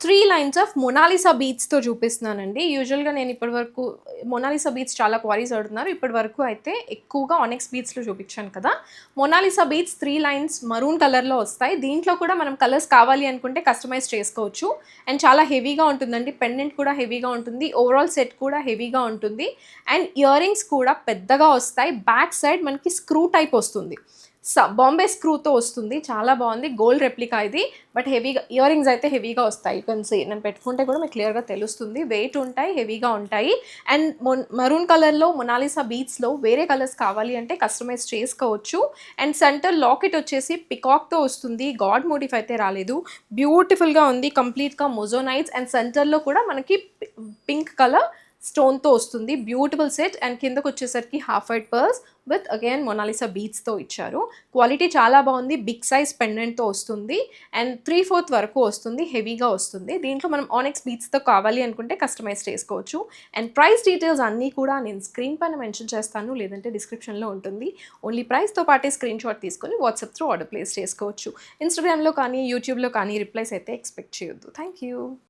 3 lines of Mona Lisa బీడ్స్‌తో చూపిస్తున్నానండి. యూజువల్‌గా నేను ఇప్పటి వరకు మొనాలిసా బీడ్స్ చాలా క్వరీస్ అడుగుతున్నారు. ఇప్పటి వరకు అయితే ఎక్కువగా ఆనెక్స్ బీడ్స్‌లో చూపించాను కదా! మొనాలిసా బీడ్స్ 3 లైన్స్ మరూన్ కలర్‌లో వస్తాయి. దీంట్లో కూడా మనం కలర్స్ కావాలి అనుకుంటే కస్టమైజ్ చేసుకోవచ్చు. అండ్ చాలా హెవీగా ఉంటుందండి. పెండెంట్ కూడా హెవీగా ఉంటుంది. ఓవరాల్ సెట్ కూడా హెవీగా ఉంటుంది. అండ్ ఇయర్ రింగ్స్ కూడా పెద్దగా వస్తాయి. బ్యాక్ సైడ్ మనకి స్క్రూ టైప్ వస్తుంది. బాంబే స్క్రూతో వస్తుంది. చాలా బాగుంది. గోల్డ్ రెప్లికా ఇది. బట్ హెవీగా ఇయర్ రింగ్స్ అయితే హెవీగా వస్తాయి. యూ కెన్ సీ నేను పెట్టుకుంటే కూడా మీకు క్లియర్‌గా తెలుస్తుంది. వెయిట్ ఉంటాయి, హెవీగా ఉంటాయి. అండ్ మరూన్ కలర్‌లో మొనాలిసా బీడ్స్‌లో వేరే కలర్స్ కావాలి అంటే కస్టమైజ్ చేసుకోవచ్చు. అండ్ సెంటర్ లాకెట్ వచ్చేసి పికాక్‌తో వస్తుంది. గాడ్ మోటిఫ్ అయితే రాలేదు. బ్యూటిఫుల్‌గా ఉంది. కంప్లీట్‌గా మొజోనైట్స్ అండ్ సెంటర్‌లో కూడా మనకి పింక్ కలర్ స్టోన్‌తో వస్తుంది. Beautiful set. అండ్ కిందకు వచ్చేసరికి half white pearls with again Mona Lisa బీడ్స్‌తో ఇచ్చారు. క్వాలిటీ చాలా బాగుంది. బిగ్ సైజ్ పెండెంట్‌తో వస్తుంది. అండ్ 3/4 వరకు వస్తుంది. హెవీగా వస్తుంది. దీంట్లో మనం ఆనెక్స్ బీడ్స్‌తో కావాలి అనుకుంటే కస్టమైజ్ చేసుకోవచ్చు. అండ్ ప్రైస్ డీటెయిల్స్ అన్నీ కూడా నేను స్క్రీన్ పైన మెన్షన్ చేస్తాను, లేదంటే డిస్క్రిప్షన్‌లో ఉంటుంది. ఓన్లీ ప్రైస్‌తో పాటే స్క్రీన్ షాట్ తీసుకొని వాట్సాప్ త్రూ ఆర్డర్ ప్లేస్ చేసుకోవచ్చు. ఇన్‌స్టాగ్రామ్‌లో కానీ, యూట్యూబ్‌లో కానీ రిప్లైస్ అయితే ఎక్స్పెక్ట్ చేయొద్దు. Thank you.